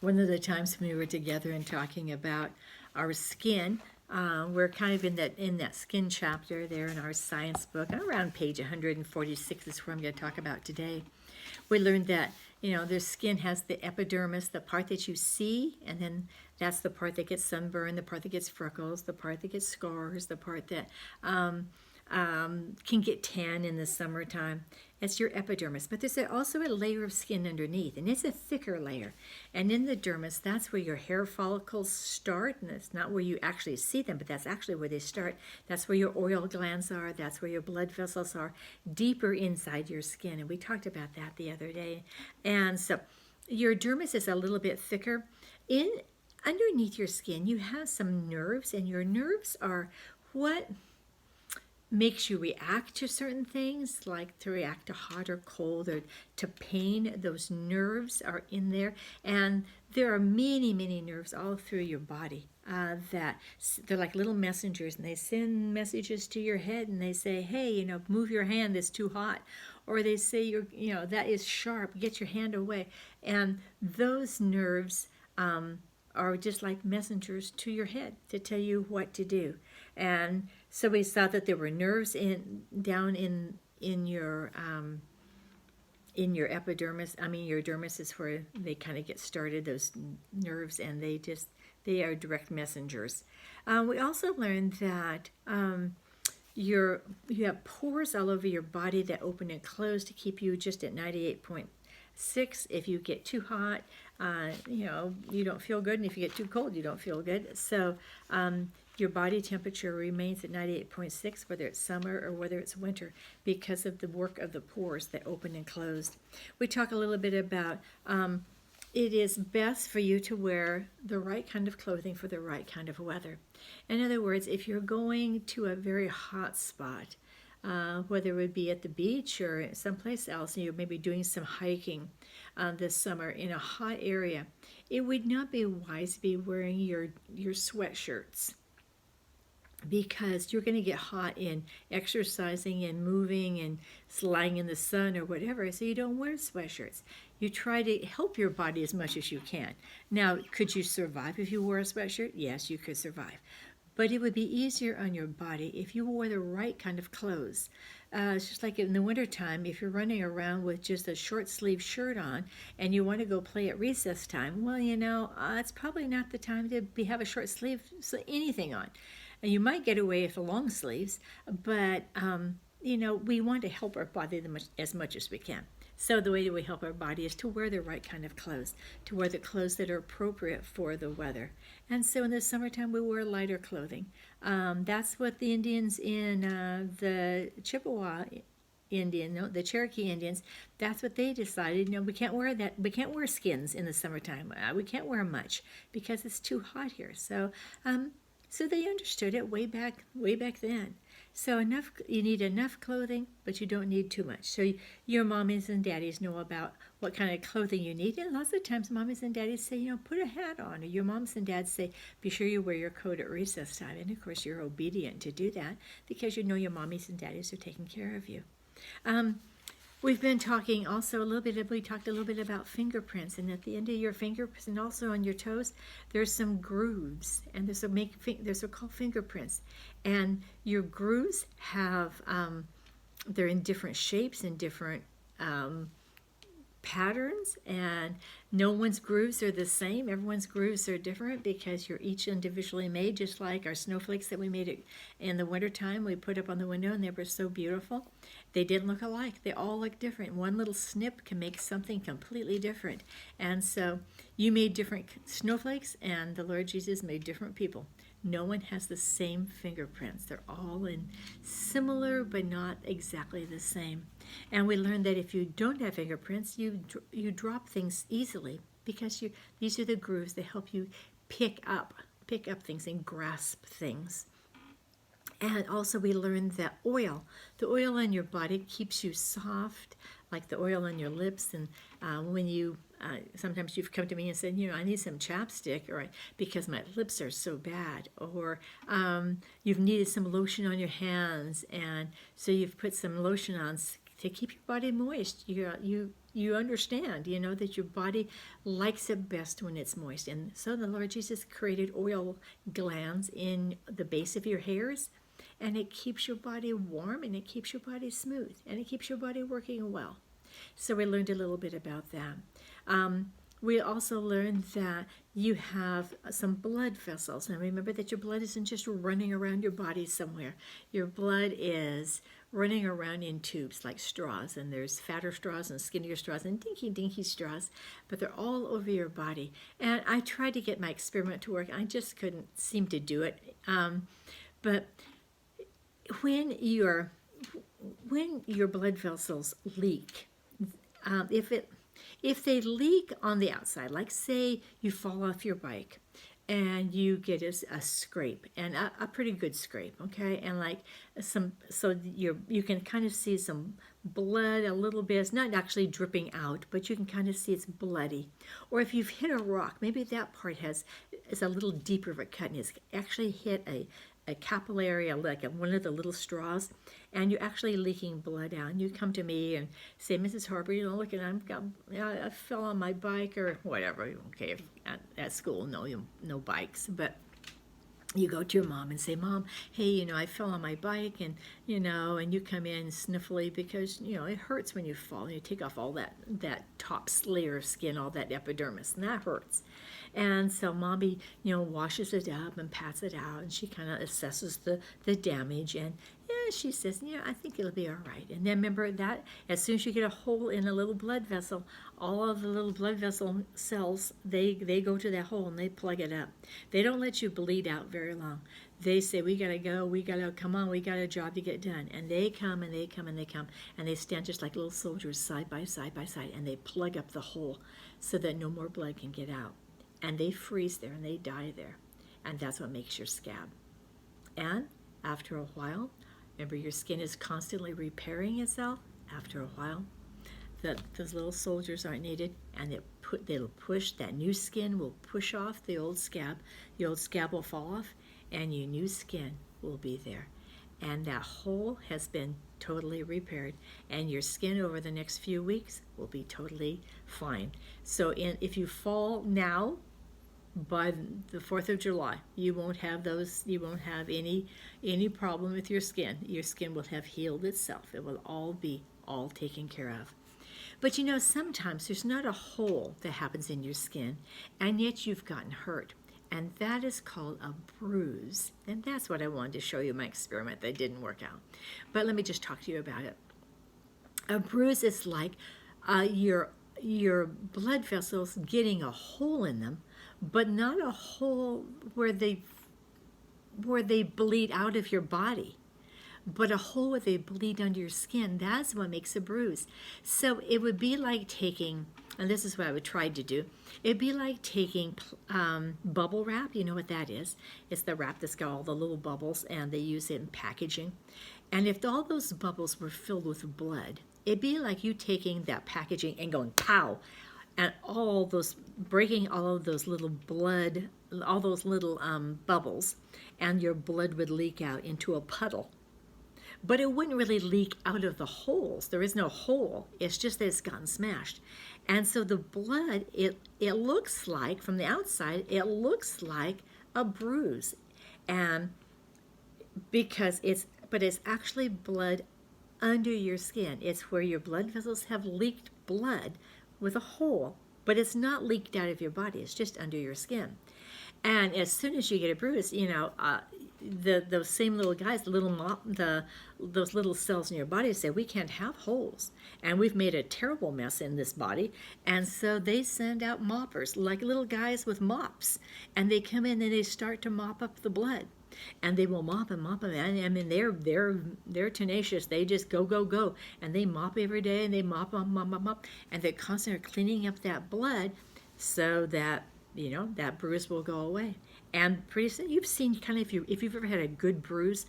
one of the times when we were together and talking about our skin, we're kind of in that skin chapter there in our science book, around page 146 is where I'm going to talk about today. We learned that the skin has the epidermis, the part that you see, and then that's the part that gets sunburned, the part that gets freckles, the part that gets scars, the part that can get tan in the summertime. It's your epidermis. But there's also a layer of skin underneath, and it's a thicker layer. And in the dermis, that's where your hair follicles start, and it's not where you actually see them, but that's actually where they start. That's where your oil glands are. That's where your blood vessels are, deeper inside your skin. And we talked about that the other day. And so your dermis is a little bit thicker. Underneath your skin, you have some nerves, and your nerves are what makes you react to certain things, like to react to hot or cold or to pain. Those nerves are in there, and there are many, many nerves all through your body that they're like little messengers, and they send messages to your head, and they say, hey, move your hand, it's too hot, or they say, that is sharp, get your hand away. And those nerves are just like messengers to your head to tell you what to do. And so we saw that there were nerves down in your epidermis. I mean, your dermis is where they kind of get started, those nerves, and they are direct messengers. We also learned that you have pores all over your body that open and close to keep you just at 98.6. If you get too hot, you don't feel good, and if you get too cold, you don't feel good. So your body temperature remains at 98.6, whether it's summer or whether it's winter, because of the work of the pores that open and close. We talk a little bit about it is best for you to wear the right kind of clothing for the right kind of weather. In other words, if you're going to a very hot spot, whether it would be at the beach or someplace else, and you're maybe doing some hiking this summer in a hot area, it would not be wise to be wearing your sweatshirts, because you're going to get hot in exercising and moving and lying in the sun or whatever, so you don't wear sweatshirts. You try to help your body as much as you can. Now, could you survive if you wore a sweatshirt? Yes, you could survive. But it would be easier on your body if you wore the right kind of clothes. It's just like in the wintertime, if you're running around with just a short sleeve shirt on and you want to go play at recess time, well, it's probably not the time to have a short sleeve anything on. And you might get away with the long sleeves, but we want to help our body as much as we can. So the way that we help our body is to wear the right kind of clothes, to wear the clothes that are appropriate for the weather. And so in the summertime, we wear lighter clothing. That's what the Indians in the Chippewa the Cherokee Indians, that's what they decided. We can't wear that. We can't wear skins in the summertime. We can't wear much because it's too hot here. So they understood it way back then. So you need enough clothing, but you don't need too much. So your mommies and daddies know about what kind of clothing you need. And lots of times mommies and daddies say, put a hat on. Or your moms and dads say, be sure you wear your coat at recess time. And of course you're obedient to do that because your mommies and daddies are taking care of you. We've been talking also we talked a little bit about fingerprints, and at the end of your fingerprints and also on your toes, there's some grooves, and they're called fingerprints. And your grooves have, they're in different shapes and different patterns, and no one's grooves are the same. Everyone's grooves are different because you're each individually made, just like our snowflakes that we made in the wintertime. We put up on the window, and they were so beautiful. They didn't look alike. They all look different. One little snip can make something completely different. And so you made different snowflakes, and the Lord Jesus made different people. No one has the same fingerprints. They're all in similar, but not exactly the same. And we learned that if you don't have fingerprints, you drop things easily because these are the grooves that help you pick up things and grasp things. And also we learned that the oil in your body keeps you soft, like the oil on your lips. And when you, sometimes you've come to me and said, I need some chapstick, or because my lips are so bad, or you've needed some lotion on your hands, and so you've put some lotion on to keep your body moist. you understand, that your body likes it best when it's moist. And so the Lord Jesus created oil glands in the base of your hairs, and it keeps your body warm, and it keeps your body smooth, and it keeps your body working well. So we learned a little bit about that. We also learned that you have some blood vessels. Now remember that your blood isn't just running around your body somewhere. Your blood is running around in tubes like straws, and there's fatter straws and skinnier straws and dinky straws, but they're all over your body. And I tried to get my experiment to work. I just couldn't seem to do it. But when your blood vessels leak, if they leak on the outside, like say you fall off your bike and you get a scrape, and a pretty good scrape, okay, and like so you can kind of see some blood a little bit. It's not actually dripping out, but you can kind of see it's bloody. Or if you've hit a rock, maybe that part is a little deeper of a cut, and it's actually hit a capillary, like one of the little straws, and you're actually leaking blood out. And you come to me and say, Mrs. Harper, look, I fell on my bike or whatever. Okay, at school, no bikes, but you go to your mom and say, Mom, hey, I fell on my bike, and you come in sniffly because it hurts when you fall, and you take off all that top layer of skin, all that epidermis, and that hurts. And so Mommy, washes it up and pats it out, and she kind of assesses the damage, and she says, I think it'll be all right. And then remember that as soon as you get a hole in a little blood vessel, all of the little blood vessel cells, they go to that hole and they plug it up. They don't let you bleed out very long. They say, we gotta go, come on, we got a job to get done. And they come and they come and they come, and they stand just like little soldiers side by side by side, and they plug up the hole so that no more blood can get out. And they freeze there and they die there. And that's what makes your scab. And after a while, remember your skin is constantly repairing itself. After a while, those little soldiers aren't needed, and they'll push, that new skin will push off the old scab. The old scab will fall off, and your new skin will be there. And that hole has been totally repaired, and your skin over the next few weeks will be totally fine. So if you fall now, by the 4th of July, you won't have any problem with your skin. Your skin will have healed itself. It will all be taken care of. But sometimes there's not a hole that happens in your skin, and yet you've gotten hurt. And that is called a bruise. And that's what I wanted to show you in my experiment that didn't work out. But let me just talk to you about it. A bruise is like your blood vessels getting a hole in them, but not a hole where they bleed out of your body, but a hole where they bleed under your skin. That's what makes a bruise. So it would be like taking, and this is what I would try to do, it'd be like taking bubble wrap. You know what that is? It's the wrap that's got all the little bubbles, and they use it in packaging. And if all those bubbles were filled with blood, it'd be like you taking that packaging and going pow, and breaking all of those little blood, all those little bubbles, and your blood would leak out into a puddle. But it wouldn't really leak out of the holes. There is no hole. It's just that it's gotten smashed. And so the blood, it looks like, from the outside, it looks like a bruise. And but it's actually blood under your skin. It's where your blood vessels have leaked blood with a hole, but it's not leaked out of your body. It's just under your skin. And as soon as you get a bruise, those same little guys, those little cells in your body say, we can't have holes, and we've made a terrible mess in this body. And so they send out moppers, like little guys with mops, and they come in and they start to mop up the blood. And they will mop and mop them. And I mean, they're tenacious. They just go, and they mop every day, and they mop, and they constantly are cleaning up that blood, so that that bruise will go away. And pretty soon, you've seen kind of, if you've ever had a good bruise,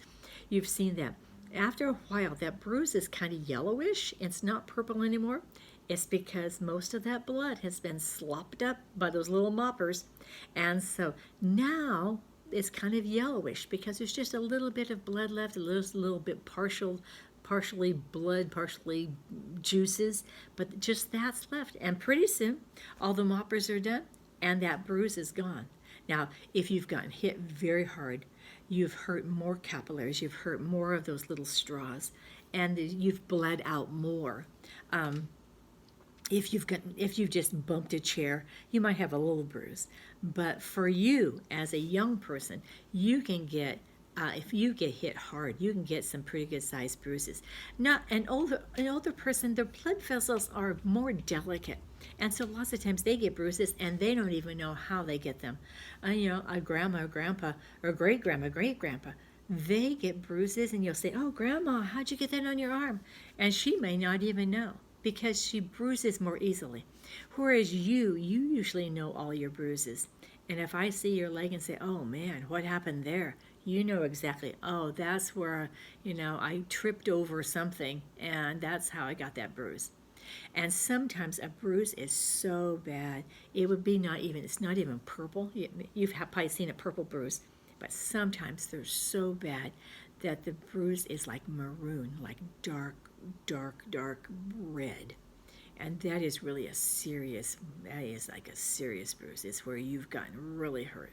you've seen that after a while that bruise is kind of yellowish. It's not purple anymore. It's because most of that blood has been slopped up by those little moppers, and so now it's kind of yellowish because there's just a little bit of blood left, a little bit partial partially blood, partially juices, but just that's left. And pretty soon, all the moppers are done, and that bruise is gone. Now, if you've gotten hit very hard, you've hurt more capillaries, you've hurt more of those little straws, and you've bled out more. If you've just bumped a chair, you might have a little bruise. But for you, as a young person, you can get if you get hit hard, you can get some pretty good sized bruises. Not an older person, their blood vessels are more delicate, and so lots of times they get bruises and they don't even know how they get them. A grandma or grandpa or great grandpa, they get bruises, and you'll say, "Oh, grandma, how'd you get that on your arm?" And she may not even know, because she bruises more easily. Whereas you usually know all your bruises. And if I see your leg and say, "Oh man, what happened there?" You know exactly, "Oh, that's where, I tripped over something, and that's how I got that bruise." And sometimes a bruise is so bad, it's not even purple. You've probably seen a purple bruise, but sometimes they're so bad that the bruise is like maroon, like dark, dark, dark red. And that is really that is like a serious bruise. It's where you've gotten really hurt.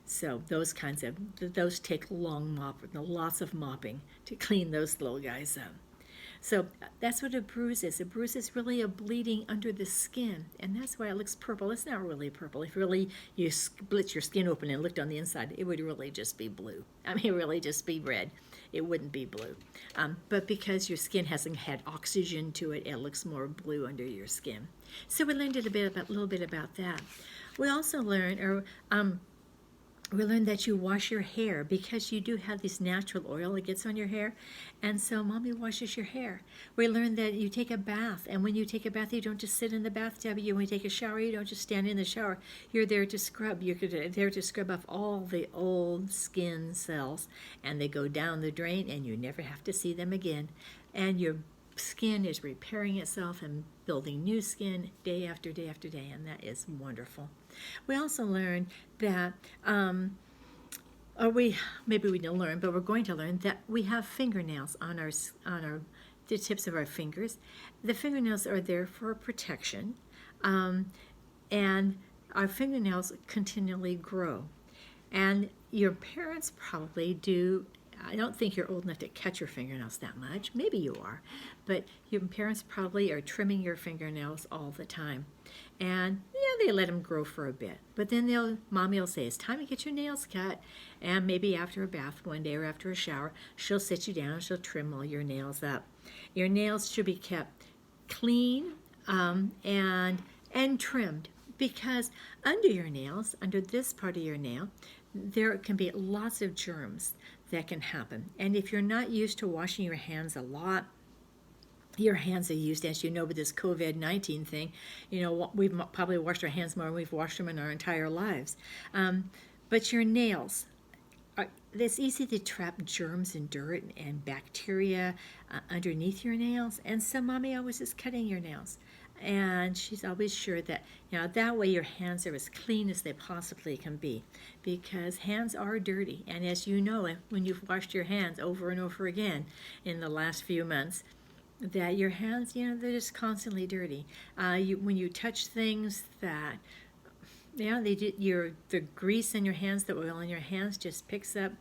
So those take lots of mopping to clean those little guys up. So that's what a bruise is. A bruise is really a bleeding under the skin, and that's why it looks purple. It's not really purple. If really you split your skin open and looked on the inside, it would really just be blue. Really just be red. It wouldn't be blue. But because your skin hasn't had oxygen to it, it looks more blue under your skin. So we learned a little bit about that. We also learned, that you wash your hair, because you do have this natural oil that gets on your hair, and so Mommy washes your hair. We learned that you take a bath, and when you take a bath, you don't just sit in the bathtub. When you take a shower, you don't just stand in the shower. You're there to scrub. You're there to scrub off all the old skin cells, and they go down the drain, and you never have to see them again. And your skin is repairing itself and building new skin day after day after day, and that is wonderful. We also learned that, maybe we didn't learn, but we're going to learn that we have fingernails on the tips of our fingers. The fingernails are there for protection, and our fingernails continually grow. And your parents probably do. I don't think you're old enough to cut your fingernails that much. Maybe you are. But your parents probably are trimming your fingernails all the time. And they let them grow for a bit. But then Mommy will say, "It's time to get your nails cut." And maybe after a bath one day or after a shower, she'll sit you down and she'll trim all your nails up. Your nails should be kept clean and trimmed, because under your nails, under this part of your nail, there can be lots of germs that can happen. And if you're not used to washing your hands a lot, your hands are used, as you know, with this COVID-19 thing. We've probably washed our hands more than we've washed them in our entire lives. But your nails, it's easy to trap germs and dirt and bacteria underneath your nails. And so Mommy always is cutting your nails. And she's always sure that, that way your hands are as clean as they possibly can be, because hands are dirty. And as you know, when you've washed your hands over and over again in the last few months, that your hands, they're just constantly dirty. When you touch things that, the grease in your hands, the oil in your hands just picks up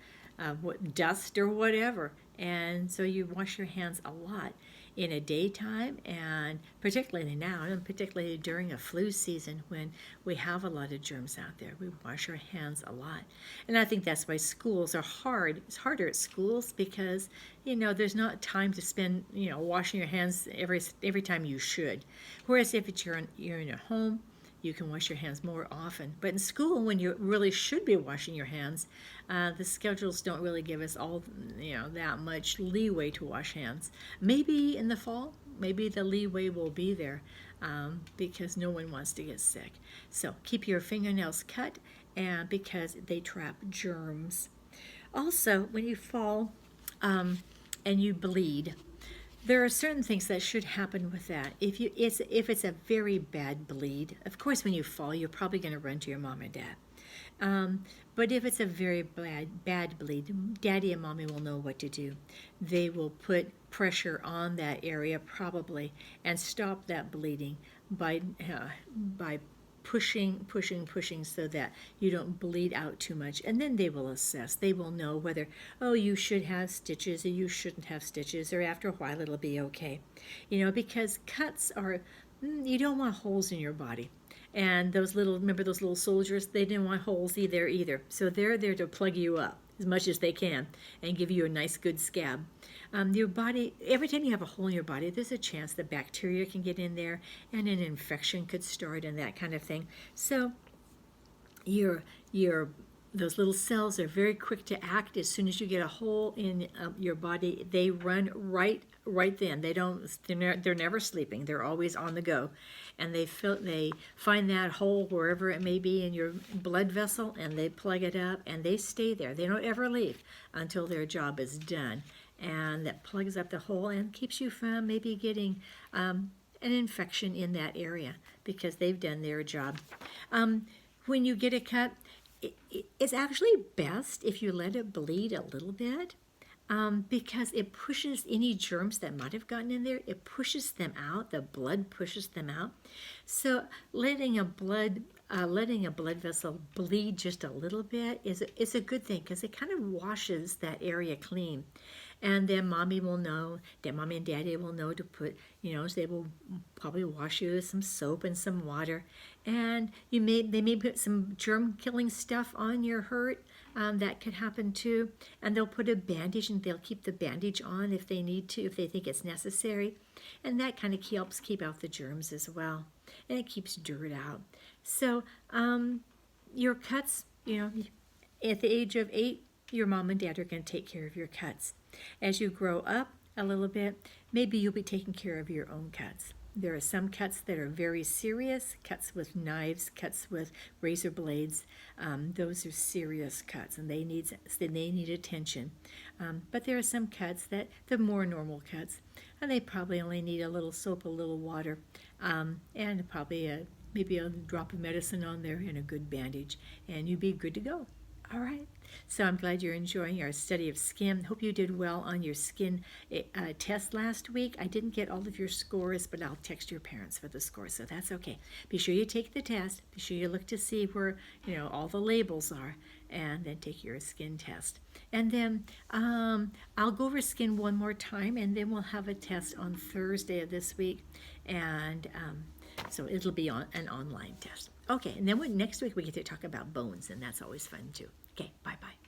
dust or whatever. And so you wash your hands a lot in a daytime, and particularly now, and particularly during a flu season when we have a lot of germs out there. We wash our hands a lot. And I think that's why schools are hard. It's harder at schools because, there's not time to spend, washing your hands every time you should. Whereas if you're in your home, you can wash your hands more often. But in school, when you really should be washing your hands, the schedules don't really give us all, that much leeway to wash hands. Maybe in the fall, maybe the leeway will be there because no one wants to get sick. So keep your fingernails cut, and because they trap germs. Also, when you fall and you bleed, There are certain things that should happen with that. If it's a very bad bleed, of course, when you fall, you're probably going to run to your mom and dad. But if it's a very bad bleed, daddy and mommy will know what to do. They will put pressure on that area probably and stop that bleeding by pushing so that you don't bleed out too much. And then they will assess. They will know whether, oh, you should have stitches or you shouldn't have stitches, or after a while it'll be okay. Because cuts are, you don't want holes in your body. And remember those little soldiers? They didn't want holes either. So they're there to plug you up as much as they can and give you a nice good scab. Your body, every time you have a hole in your body, there's a chance that bacteria can get in there and an infection could start and that kind of thing. So those little cells are very quick to act. As soon as you get a hole in your body, they run right then. They're never sleeping. They're always on the go, and they find that hole wherever it may be in your blood vessel, and they plug it up, and they stay there. They don't ever leave until their job is done, and that plugs up the hole and keeps you from maybe getting an infection in that area because they've done their job. When you get a cut, it's actually best if you let it bleed a little bit, because it pushes any germs that might have gotten in there. It pushes them out. The blood pushes them out. So letting a blood vessel bleed just a little bit is a good thing, because it kind of washes that area clean. And then mommy and daddy will know to put, they will probably wash you with some soap and some water. And they may put some germ-killing stuff on your hurt. That could happen too. And they'll put a bandage, and they'll keep the bandage on if they need to, if they think it's necessary. And that kind of helps keep out the germs as well. And it keeps dirt out. So your cuts, at the age of 8, your mom and dad are going to take care of your cuts. As you grow up a little bit, maybe you'll be taking care of your own cuts. There are some cuts that are very serious, cuts with knives, cuts with razor blades. Those are serious cuts, and they need attention. But there are some cuts that they're more normal cuts, and they probably only need a little soap, a little water, and probably maybe a drop of medicine on there and a good bandage, and you'd be good to go. All right. So I'm glad you're enjoying our study of skin. Hope you did well on your skin test last week. I didn't get all of your scores, but I'll text your parents for the scores, so that's okay. Be sure you take the test. Be sure you look to see where all the labels are, and then take your skin test. And then I'll go over skin one more time, and then we'll have a test on Thursday of this week, and so it'll be an online test. Okay, and then next week we get to talk about bones, and that's always fun too. Okay, bye-bye.